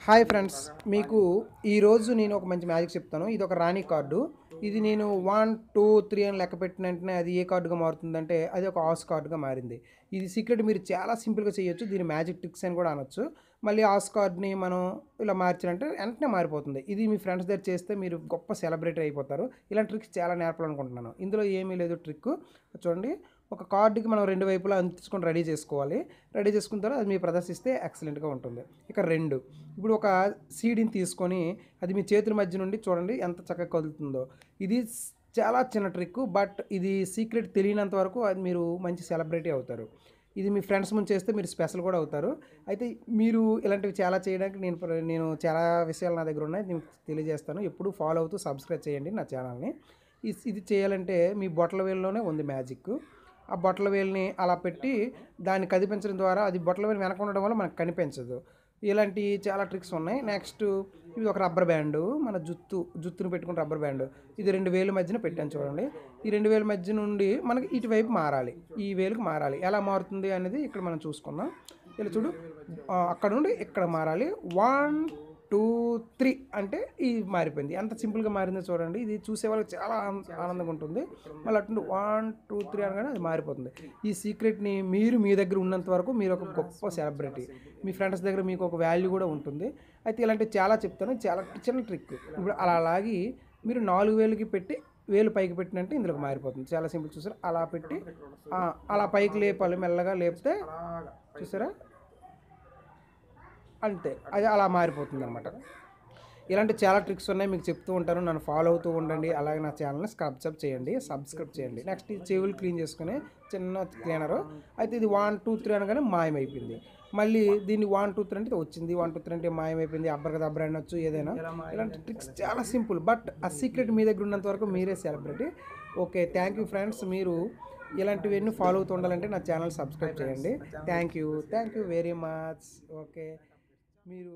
Hi friends, మీకు ఈరోజు నేను ఒక మంచి మ్యాజిక్ చెప్తాను. ఇది ఒక రాణి కార్డు. ఇది నేను 1, 2, 3 అని లెక్క పెట్టిన వెంటనే అది ఏ కార్డుగా మారుతుందంటే అది ఒక ఆస్ కార్డుగా మారింది. ఇది సీక్రెట్ మీరు చాలా సింపుల్గా చేయొచ్చు. దీని మ్యాజిక్ ట్రిక్స్ అని కూడా అనొచ్చు. మళ్ళీ ఆస్ కార్డ్ని మనం ఇలా మార్చాలంటే వెంటనే మారిపోతుంది. ఇది మీ ఫ్రెండ్స్ దగ్గర చేస్తే మీరు గొప్ప సెలబ్రిటీ అయిపోతారు. ఇలాంటి ట్రిక్స్ చాలా నేర్పాలనుకుంటున్నాను. ఇందులో ఏమీ లేదు ట్రిక్. చూడండి, ఒక కార్డుకి మనం రెండు వైపులా అంటించుకొని రెడీ చేసుకోవాలి. రెడీ చేసుకున్న తర్వాత అది మీరు ప్రదర్శిస్తే ఎక్సలెంట్గా ఉంటుంది. ఇక రెండు, ఇప్పుడు ఒక సీడీని తీసుకొని అది మీ చేతుల మధ్య నుండి చూడండి ఎంత చక్కగా కదులుతుందో. ఇది చాలా చిన్న ట్రిక్, బట్ ఇది సీక్రెట్ తెలియనంత వరకు అది మీరు మంచి సెలబ్రిటీ అవుతారు. ఇది మీ ఫ్రెండ్స్ ముందు చేస్తే మీరు స్పెషల్ కూడా అవుతారు. అయితే మీరు ఇలాంటివి చాలా చేయడానికి నేను చాలా విషయాలు నా దగ్గర ఉన్నాయి, నేను తెలియజేస్తాను. ఎప్పుడు ఫాలో అవుతూ సబ్స్క్రైబ్ చేయండి నా ఛానల్ని. ఇది చేయాలంటే మీ బొట్టల వేలులోనే ఉంది మ్యాజిక్. ఆ బొట్టల వేలుని అలా పెట్టి దాన్ని కదిపించడం ద్వారా అది బొట్టల వేలు వెనక ఉండడం వల్ల మనకు కనిపించదు. ఇలాంటి చాలా ట్రిక్స్ ఉన్నాయి. నెక్స్ట్, ఇది ఒక రబ్బర్ బ్యాండు, మన జుత్తుని పెట్టుకున్న రబ్బర్ బ్యాండు. ఇది 2 వేల మధ్యన పెట్టాను చూడండి. ఈ 2 వేల మధ్య నుండి మనకి ఇటువైపు మారాలి, ఈ వేలుకి మారాలి. ఎలా మారుతుంది అనేది ఇక్కడ మనం చూసుకుందాం. ఇలా చూడు, అక్కడ నుండి ఇక్కడ మారాలి. 1, 2, 3 అంటే ఇది మారిపోయింది. ఎంత సింపుల్గా మారిందో చూడండి. ఇది చూసే వాళ్ళకి చాలా ఆనందంగా ఉంటుంది. మళ్ళీ అటు 1, 2, 3 అనగానే అది మారిపోతుంది. ఈ సీక్రెట్ని మీరు మీ దగ్గర ఉన్నంత వరకు మీరు ఒక గొప్ప సెలబ్రిటీ. మీ ఫ్రెండ్స్ దగ్గర మీకు ఒక వాల్యూ కూడా ఉంటుంది. అయితే ఇలాంటివి చాలా చెప్తాను, చాలా చిన్న ట్రిక్. ఇప్పుడు అలా లాగి మీరు 4 వేలకి పెట్టి వేలు పైకి పెట్టినంటే ఇందులోకి మారిపోతుంది. చాలా సింపుల్. చూసారా, అలా పెట్టి అలా పైకి లేపాలి, మెల్లగా లేపితే చూసారా అంతే, అది అలా మారిపోతుంది అనమాట. ఇలాంటి చాలా ట్రిక్స్ ఉన్నాయి, మీకు చెప్తూ ఉంటాను. నన్ను ఫాలో అవుతూ ఉండండి. అలాగే నా ఛానల్ని సబ్స్క్రైబ్ చేయండి. నెక్స్ట్, ఈ చెవులు క్లీన్ చేసుకునే చిన్న క్లీనరు. అయితే ఇది 1, 2, 3 అనగానే మాయమైపోయింది. మళ్ళీ దీన్ని 1, 2, 3 అంటే వచ్చింది. 1, 2, 3 అంటే మాయమైపోయింది. అబ్బరకదబ్బర అనొచ్చు, ఏదైనా. ఇలాంటి ట్రిక్స్ చాలా సింపుల్, బట్ ఆ సీక్రెట్ మీ దగ్గర ఉన్నంత వరకు మీరే celebrity. Okay, thank you friends. మీరు ఇలాంటివన్నీ ఫాలో అవుతూ ఉండాలంటే నా ఛానల్ సబ్స్క్రైబ్ చేయండి. Thank you very much. Okay, మీరు